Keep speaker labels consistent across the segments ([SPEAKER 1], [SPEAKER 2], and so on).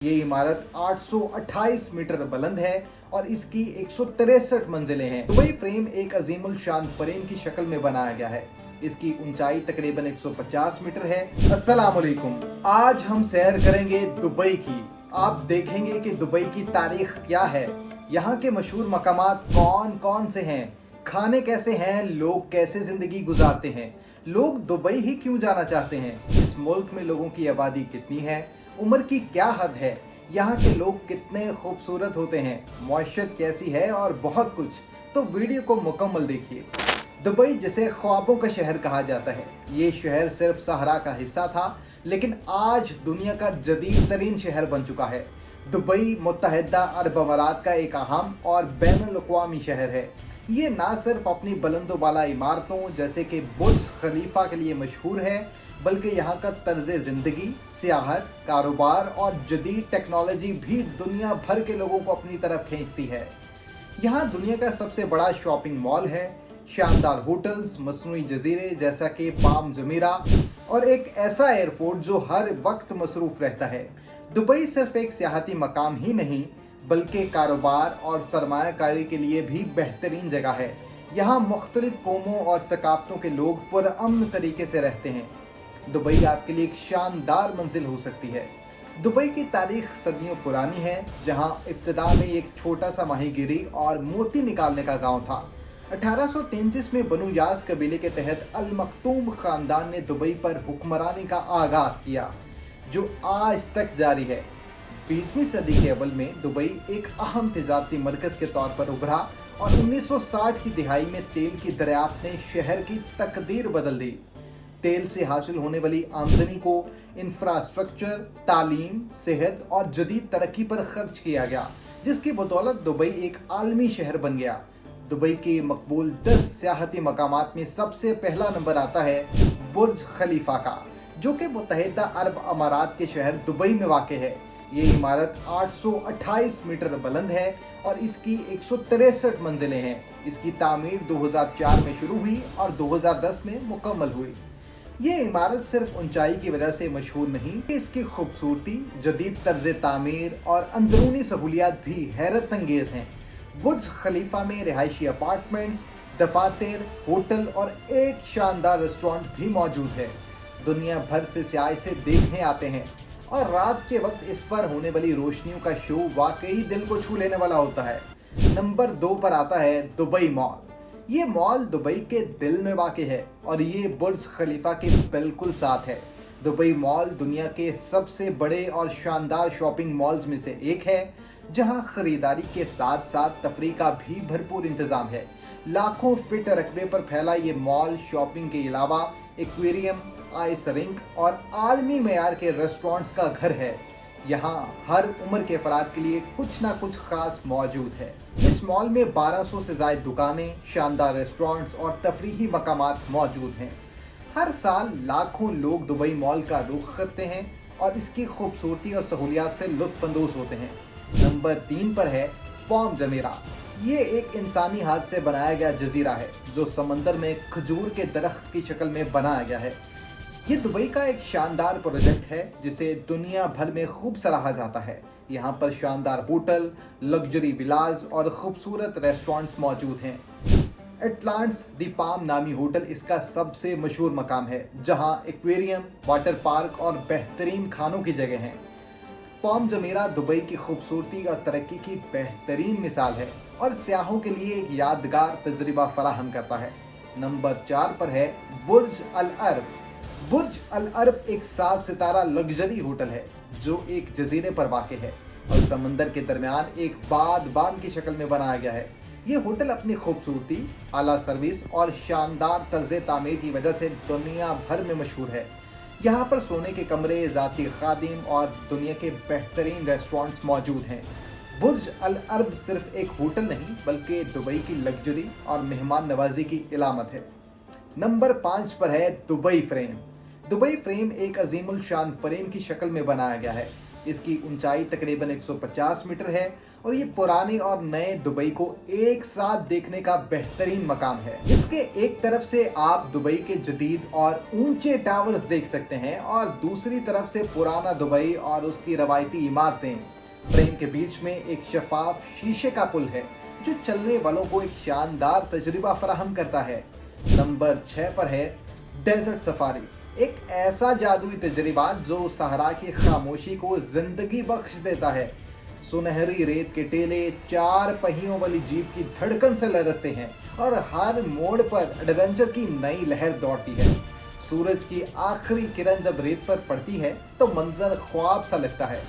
[SPEAKER 1] ये इमारत 828 मीटर बुलंद है और इसकी 163 मंजिलें हैं। दुबई फ्रेम एक अजीमुल शान फ्रेम की शक्ल में बनाया गया है। इसकी ऊंचाई तकरीबन 150 मीटर है। अस्सलाम वालेकुम। आज हम सैर करेंगे दुबई की। आप देखेंगे कि दुबई की तारीख क्या है, यहाँ के मशहूर मकामात कौन कौन से हैं, खाने कैसे हैं, लोग कैसे जिंदगी गुजारते हैं, लोग दुबई ही क्यों जाना चाहते हैं, इस मुल्क में लोगों की आबादी कितनी है, उम्र की क्या हद है, यहाँ के लोग कितने खूबसूरत होते हैं, मौशत कैसी है और बहुत कुछ। तो वीडियो को मुकम्मल देखिए। दुबई जिसे ख्वाबों का शहर कहा जाता है, ये शहर सिर्फ सहारा का हिस्सा था, लेकिन आज दुनिया का जदीद तरीन शहर बन चुका है। दुबई मुत्तहिदा अरब अमारात का एक अहम और बैनुल अक़वामी शहर है। ये ना सिर्फ अपनी बुलंद बाला इमारतों जैसे कि बुर्ज खलीफा के लिए मशहूर है, बल्कि यहाँ का तर्ज ज़िंदगी, सियाहत, कारोबार और जदीद टेक्नोलॉजी भी दुनिया भर के लोगों को अपनी तरफ खींचती है। यहाँ दुनिया का सबसे बड़ा शॉपिंग मॉल है, शानदार होटल्स, मसनूई जजीरे जैसा कि पाम जमीरा और एक ऐसा एयरपोर्ट जो हर वक्त मसरूफ़ रहता है। दुबई सिर्फ एक सियाहती मकाम ही नहीं, बल्कि कारोबार और सरमायाकारी के लिए भी बेहतरीन जगह है। यहाँ मुख्तलिफ कौमों और सकाफ़तों के लोग पुरअमन तरीके से रहते हैं। दुबई आपके लिए एक शानदार मंजिल हो सकती है। दुबई की तारीख सदियों पुरानी है, जहाँ इब्तिदा में एक छोटा सा माहीगिरी और मोती निकालने का गांव था। 1833 में बनु यास कबीले के तहत अल मखतूम ख़ानदान ने दुबई पर हुक्मरानी का आगाज़ किया, जो आज तक जारी है। 20वीं सदी के अव्वल में दुबई एक अहम तिजारती मरकज़ के तौर पर उभरा और 1960 की दिहाई में तेल की दरियाफ्त ने शहर की तकदीर बदल दी। तेल से हासिल होने वाली आमदनी को इंफ्रास्ट्रक्चर, तालीम, सेहत और जदीद तरक्की पर खर्च किया गया, जिसकी बदौलत दुबई एक आलमी शहर बन गया। दुबई के मकबूल 10 सियाहती मकामात में सबसे पहला नंबर आता है बुर्ज खलीफा का, जो कि मुत्तहिदा अरब अमारात के शहर दुबई में वाक़ है। ये इमारत 828 मीटर बुलंद है और इसकी 163 मंजिलें हैं। इसकी तामीर 2004 में शुरू हुई और 2010 में मुकम्मल हुई। ये इमारत सिर्फ ऊंचाई की वजह से मशहूर नहीं, इसकी खूबसूरती, जदीद तर्ज तामीर और अंदरूनी सहूलियात भी हैरत अंगेज़ हैं। बुर्ज खलीफा में रिहायशी अपार्टमेंट्स, दफातर, होटल और एक शानदार रेस्टोरेंट भी मौजूद है। दुनिया भर से सियाह इसे देखने आते हैं और रात के वक्त इस पर होने वाली रोशनियों का शो वाकई दिल को छू लेने वाला होता है। नंबर 2 पर आता है दुबई मॉल। ये मॉल दुबई के दिल में वाक़ है और ये बुर्ज खलीफा के बिल्कुल साथ है। दुबई मॉल दुनिया के सबसे बड़े और शानदार शॉपिंग मॉल्स में से एक है, जहां ख़रीदारी के साथ साथ तफरीह का भी भरपूर इंतज़ाम है। लाखों फीट रकबे पर फैला ये मॉल शॉपिंग के अलावा एक्वेरियम, आइस रिंक और आलमी मेयार के रेस्टोरेंट्स का घर है। यहाँ हर उम्र के अफराद के लिए कुछ ना कुछ खास मौजूद है। इस मॉल में 1200 से ज़ायद दुकानें, शानदार रेस्टोरेंट्स और तफरीही मकामात मौजूद हैं। हर साल लाखों लोग दुबई मॉल का रुख करते हैं और इसकी खूबसूरती और सहूलियात से लुत्फ़अंदोज़ होते हैं। नंबर 3 पर है पाम जमीरा। ये एक इंसानी हाथ से बनाया गया जजीरा है, जो समंदर में खजूर के दरख्त की शक्ल में बनाया गया है। ये दुबई का एक शानदार प्रोजेक्ट है, जिसे दुनिया भर में खूब सराहा जाता है। यहाँ पर शानदार होटल, लग्जरी विलाज और खूबसूरत रेस्टोरेंट्स मौजूद हैं। एटलांट्स दी पाम नामी होटल इसका सबसे मशहूर मकाम है, जहाँ एक्वेरियम, वाटर पार्क और बेहतरीन खानों की जगह हैं। पाम जमीरा दुबई की खूबसूरती और तरक्की की बेहतरीन मिसाल है और सियाहों के लिए एक यादगार तजुर्बा फराहम करता है। नंबर 4 पर है बुर्ज अल अरब। बुर्ज अल अरब एक 7 सितारा लग्जरी होटल है, जो एक जजीरे पर वाक़ है और समंदर के दरमियान एक बाग़ की शक्ल में बनाया गया है। ये होटल अपनी खूबसूरती, आला सर्विस और शानदार तर्ज तामीर की वजह से दुनिया भर में मशहूर है। यहाँ पर सोने के कमरे, ज़ाती खादिम और दुनिया के बेहतरीन रेस्टोरेंट्स मौजूद हैं। बुर्ज अल अरब सिर्फ एक होटल नहीं, बल्कि दुबई की लग्जरी और मेहमान नवाजी की इलामत है। नंबर 5 पर है दुबई फ्रेम। दुबई फ्रेम एक अजीमुल शान फ्रेम की शक्ल में बनाया गया है। इसकी ऊंचाई तकरीबन 150 मीटर है और ये पुराने और नए दुबई को एक साथ देखने का बेहतरीन मकाम है। इसके एक तरफ से आप दुबई के जदीद और ऊंचे टावर्स देख सकते हैं और दूसरी तरफ से पुराना दुबई और उसकी रवायती इमारतें। फ्रेम के बीच में एक शफाफ शीशे का पुल है जो चलने वालों को एक शानदार तजुर्बा फराहम करता है। नंबर 6 पर है डेजर्ट सफारी, एक ऐसा जादुई तजुर्बा जो सहरा की खामोशी को जिंदगी बख्श देता है। सुनहरी रेत के टेले 4 पहियों वाली जीप की धड़कन से लरसते हैं और हर मोड़ पर एडवेंचर की नई लहर दौड़ती है। सूरज की आखिरी किरण जब रेत पर पड़ती है तो मंजर ख्वाब सा लगता है।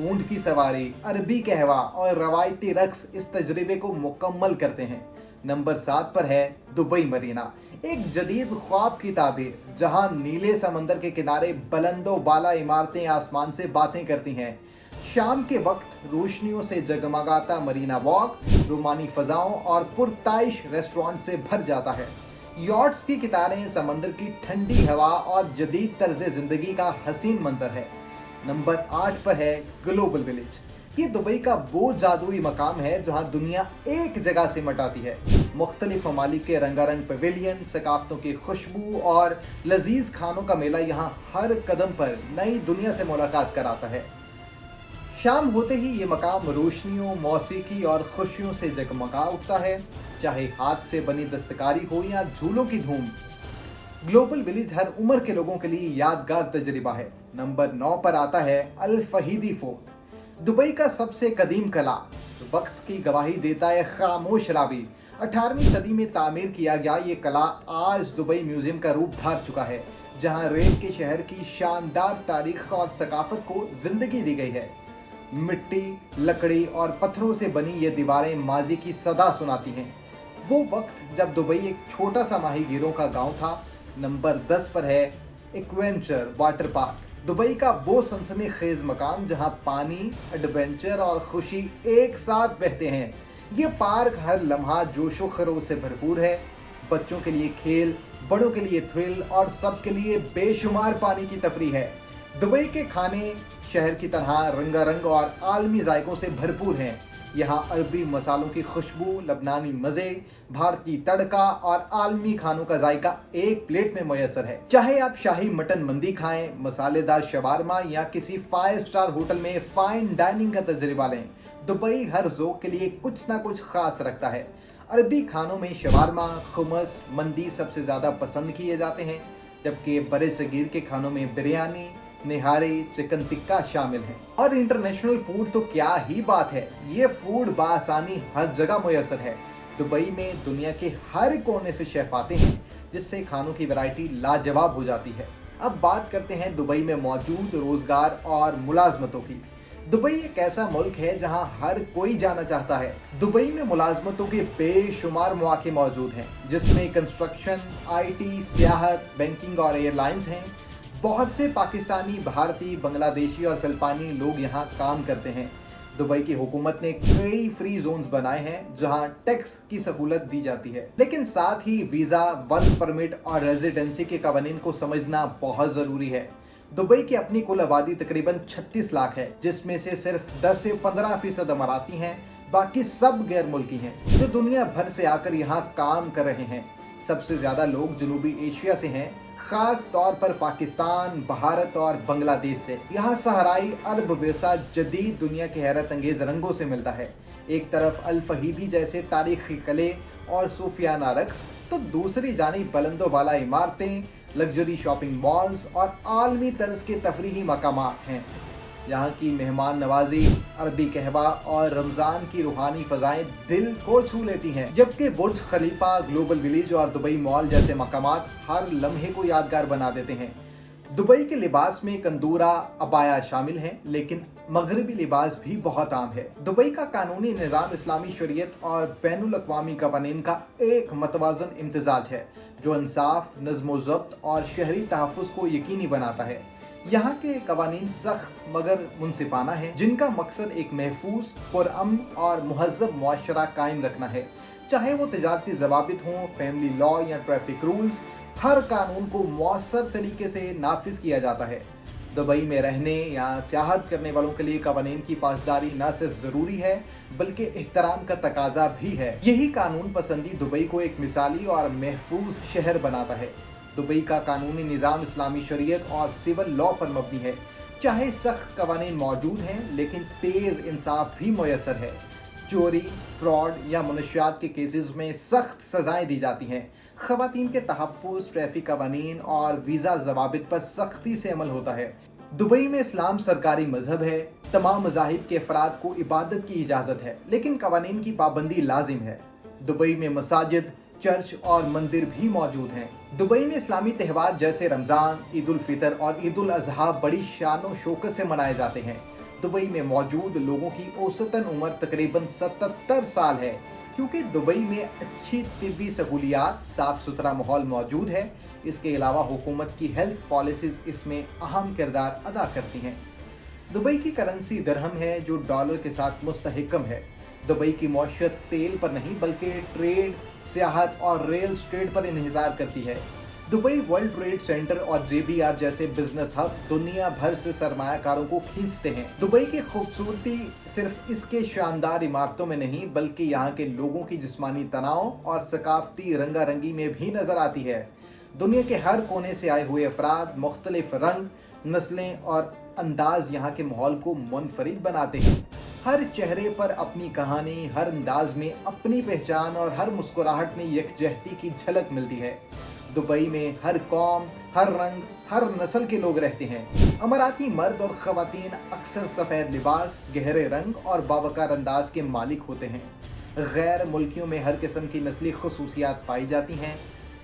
[SPEAKER 1] ऊंट की सवारी, अरबी कहवा और रवायती रक्स इस तजुर्बे को मुकम्मल करते हैं। नंबर 7 पर है दुबई मरीना, एक जदीद ख्वाब की ताबीर जहां नीले समंदर के किनारे बुलंदो बाला इमारतें आसमान से बातें करती हैं। शाम के वक्त रोशनियों से जगमगाता मरीना वॉक रोमानी फजाओं और पुरताइश रेस्टोरेंट से भर जाता है। यॉट्स की किनारें समंदर की ठंडी हवा और जदीद तर्ज जिंदगी का हसीन मंजर है। नंबर 8 पर है ग्लोबल विलेज, ये दुबई का वो जादुई मकाम है जहां दुनिया एक जगह सिमट आती है। मुख्तलिफ ममालिक के रंगारंग पवेलियन, सकाफतों की खुशबू और लजीज खानों का मेला यहाँ हर कदम पर नई दुनिया से मुलाकात कराता है। शाम होते ही ये मकाम रोशनियों, मौसीकी और खुशियों से जगमगा उठता है, चाहे हाथ से बनी दस्तकारी हो या झूलों की धूम। ग्लोबल विलेज हर उम्र के लोगों के लिए यादगार तजुर्बा है। नंबर 9 पर आता है अल फहीदी फोर्ट, दुबई का सबसे कदीम कला, वक्त की गवाही देता है खामोश रावी। 18वीं सदी में तामीर किया गया ये कला आज दुबई म्यूजियम का रूप धार चुका है, जहां रेत के शहर की शानदार तारीख और सकाफत को जिंदगी दी गई है। मिट्टी, लकड़ी और पत्थरों से बनी ये दीवारें माजी की सदा सुनाती हैं, वो वक्त जब दुबई एक छोटा सा माहीगीरों का गांव था। नंबर 10 पर है एक्वेंचर वाटर पार्क, दुबई का वो सनसनीखेज मकाम जहां पानी, एडवेंचर और खुशी एक साथ बहते हैं। ये पार्क हर लम्हा जोशो खरोश से भरपूर है। बच्चों के लिए खेल, बड़ों के लिए थ्रिल और सबके लिए बेशुमार पानी की तफरीह है। दुबई के खाने शहर की तरह रंगारंग और आलमी जायकों से भरपूर हैं। यहाँ अरबी मसालों की खुशबू, लबनानी मज़े, भारतीय तड़का और आलमी खानों का जायका एक प्लेट में मुयसर है। चाहे आप शाही मटन मंदी खाएं, मसालेदार शवारमा या किसी 5 स्टार होटल में फाइन डाइनिंग का तजुर्बा लें, दुबई हर ज़ौक़ के लिए कुछ ना कुछ खास रखता है। अरबी खानों में शवारमा, खुमस, मंदी सबसे ज़्यादा पसंद किए जाते हैं, जबकि बड़े सगीर के खानों में बिरयानी, निहारी, चिकन टिक्का शामिल हैं। और इंटरनेशनल फूड तो क्या ही बात है, ये फूड बासानी हर जगह मुयसर है। दुबई में दुनिया के हर कोने से शेफ आते हैं, जिससे खानों की वैरायटी लाजवाब हो जाती है। अब बात करते हैं दुबई में मौजूद रोजगार और मुलाजमतों की। दुबई एक ऐसा मुल्क है जहां हर कोई जाना चाहता है। दुबई में मुलाजमतों के बेशुमार मौके मौजूद हैं, जिसमें कंस्ट्रक्शन, IT, सियाहत, बैंकिंग और एयरलाइंस हैं। बहुत से पाकिस्तानी, भारतीय, बांग्लादेशी और फिलिपानी लोग यहाँ काम करते हैं। दुबई की हुकूमत ने कई फ्री जोन्स बनाए हैं जहां टैक्स की सहूलत दी जाती है, लेकिन साथ ही वीज़ा, वर्क परमिट और रेजिडेंसी के कवानीन को समझना बहुत ज़रूरी है। दुबई की अपनी कुल आबादी तकरीबन 36 लाख है, जिसमें से सिर्फ 10 से 15% अमाराती हैं, बाकी सब गैर मुल्की हैं जो दुनिया भर से आकर यहाँ काम कर रहे हैं। सबसे ज़्यादा लोग जनूबी एशिया से हैं, खास तौर पर पाकिस्तान, भारत और बांग्लादेश से। यहाँ सहराई अरब विरसा जदीद दुनिया के हैरत अंगेज रंगों से मिलता है। एक तरफ अल फहीदी जैसे तारीखी किले और सूफियाना रक्स, तो दूसरी जानिब बुलंदो बाला इमारतें, लग्जरी शॉपिंग मॉल्स और आलमी तर्ज के तफरीही मकामात हैं। यहाँ की मेहमान नवाजी, अरबी कहवा और रमज़ान की रूहानी फ़ज़ाएँ दिल को छू लेती हैं, जबकि बुर्ज खलीफा, ग्लोबल विलेज और दुबई मॉल जैसे मकामात हर लम्हे को यादगार बना देते हैं। दुबई के लिबास में कंदूरा, अबाया शामिल हैं, लेकिन मगरबी लिबास भी बहुत आम है। दुबई का कानूनी निज़ाम इस्लामी शरीयत और बैनुल अक़वामी कवानीन का एक मतवाज़न इम्तिजाज है, जो इंसाफ, नज़्म व ज़ब्त और शहरी तहफ़्फ़ुज़ को यकीनी बनाता है। यहाँ के कवानीन सख्त मगर मुनसिफाना है, जिनका मकसद एक महफूज, पुरअमन और मुहज़्ज़ब मुआशरा कायम रखना है। चाहे वो तजारती ज़वाबित हों, फैमिली लॉ या ट्रैफिक रूल्स, हर कानून को मौसर तरीके से नाफिज किया जाता है। दुबई में रहने या सियाहत करने वालों के लिए कवानीन की पासदारी न सिर्फ ज़रूरी है बल्कि एहतराम का तकाजा भी है। यही कानून पसंदी दुबई को एक मिसाली और महफूज शहर बनाता है। दुबई का कानूनी निज़ाम इस्लामी शरीयत और सिविल लॉ पर मबनी है। चाहे सख्त कवानीन मौजूद हैं लेकिन तेज़ इंसाफ भी मुयसर है। चोरी, फ्रॉड या मनशियात के केसेस में सख्त सजाएं दी जाती हैं। खवातीन के तहफ़्फ़ुज़, ट्रैफिक कवानीन और वीज़ा ज़वाबित पर सख्ती से अमल होता है। दुबई में इस्लाम सरकारी मजहब है। तमाम मज़ाहिब के अफराद को इबादत की इजाज़त है लेकिन कवानीन की पाबंदी लाजिम है। दुबई में मसाजिद, चर्च और मंदिर भी मौजूद हैं। दुबई में इस्लामी त्यौहार जैसे रमज़ान, ईद उल फितर और ईद उल अज़हा बड़ी शान और शौकत से मनाए जाते हैं। दुबई में मौजूद लोगों की औसतन उम्र तकरीबन 77 साल है। क्योंकि दुबई में अच्छी तिब्बी सहूलियात, साफ़ सुथरा माहौल मौजूद है, इसके अलावा हुकूमत की हेल्थ पॉलिसीज़ इसमें अहम किरदार अदा करती हैं। दुबई की करेंसी दिरहम है जो डॉलर के साथ मुस्तहकम है। दुबई की मौशत तेल पर नहीं बल्कि ट्रेड, सियाहत और रेल स्टेट पर इन्हिसार करती है। दुबई वर्ल्ड ट्रेड सेंटर और JBR जैसे बिजनेस हब दुनिया भर से सरमायाकारों को खींचते हैं। दुबई की खूबसूरती सिर्फ इसके शानदार इमारतों में नहीं बल्कि यहाँ के लोगों की जिस्मानी तनाव और सकाफती रंगारंगी में भी नजर आती है। दुनिया के हर कोने से आए हुए अफराद, मुख्तलिफ रंग, नस्लें और अंदाज यहाँ के माहौल को मुनफरिद बनाते हैं। हर चेहरे पर अपनी कहानी, हर अंदाज में अपनी पहचान और हर मुस्कुराहट में यकजहती की झलक मिलती है। दुबई में हर कौम, हर रंग, हर नस्ल के लोग रहते हैं। अमाराती मर्द और ख़वातीन अक्सर सफ़ेद लिबास, गहरे रंग और बावकार अंदाज के मालिक होते हैं। गैर मुल्कियों में हर किस्म की नस्ली खसूसियात पाई जाती हैं।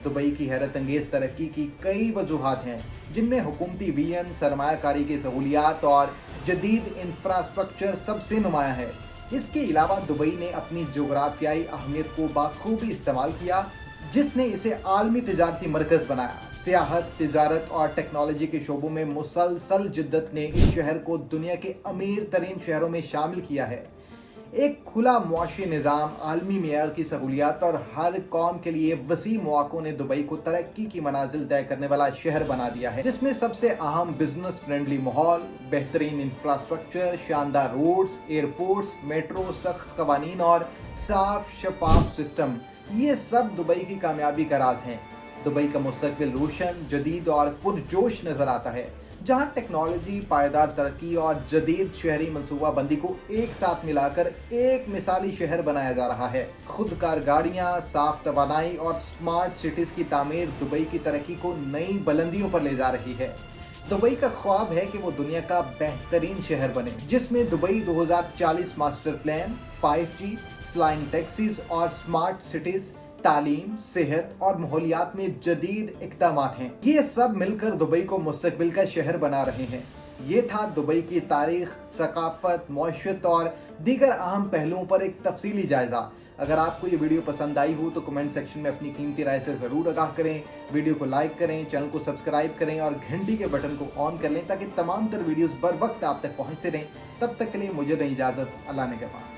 [SPEAKER 1] दुबई की हैरत अंगेज़ तरक्की की कई वजूहात हैं जिनमें हुकूमती वियन, सरमायाकारी की सहूलियात और जदीद इंफ्रास्ट्रक्चर सबसे नुमाया है। इसके अलावा दुबई ने अपनी जोग्राफियाई अहमियत को बाखूबी इस्तेमाल किया जिसने इसे आलमी तिजारती मरकज़ बनाया। सियाहत, तिजारत और टेक्नोलॉजी के शोबों में मुसलसल जिद्दत ने इस शहर को दुनिया के अमीर तरीन शहरों में शामिल किया है। एक खुला मुआशी निज़ाम, आलमी मेयार की सहूलियात और हर कौम के लिए वसी मौक़ों ने दुबई को तरक्की की मनाजिल तय करने वाला शहर बना दिया है, जिसमें सबसे अहम बिजनेस फ्रेंडली माहौल, बेहतरीन इंफ्रास्ट्रक्चर, शानदार रोड्स, एयरपोर्ट्स, मेट्रो, सख्त कवानीन और साफ शफाफ सिस्टम, ये सब दुबई की कामयाबी का राज हैं। दुबई का मुस्तकबिल रोशन, जदीद और पुरजोश नज़र आता है, जहां टेक्नोलॉजी, पायदार तरक्की और जदीद शहरी मनसूबाबंदी को एक साथ मिलाकर एक मिसाली शहर बनाया जा रहा है। खुदकार गाड़ियाँ, साफ तवानाई और स्मार्ट सिटीज़ की तामीर दुबई की तरक्की को नई बुलंदियों पर ले जा रही है। दुबई का ख्वाब है कि वो दुनिया का बेहतरीन शहर बने, जिसमें Dubai 2040 master plan, 5G, flying taxis और स्मार्ट सिटीज़, तालीम, सेहत और माहौलियात में जदीद इक़दामात हैं। ये सब मिलकर दुबई को मुस्तकबिल का शहर बना रहे हैं। ये था दुबई की तारीख, सकाफत, मौशत और दीगर अहम पहलुओं पर एक तफसीली जायज़ा। अगर आपको ये वीडियो पसंद आई हो तो कमेंट सेक्शन में अपनी कीमती राय से ज़रूर आगाह करें। वीडियो को लाइक करें, चैनल को सब्सक्राइब करें और घंटी के बटन को ऑन कर लें ताकि तमाम तर वीडियोज़ बर वक्त आप तक पहुँचते रहें। तब तक के लिए मुझे दें इजाज़त। अल्लाह ने के पास।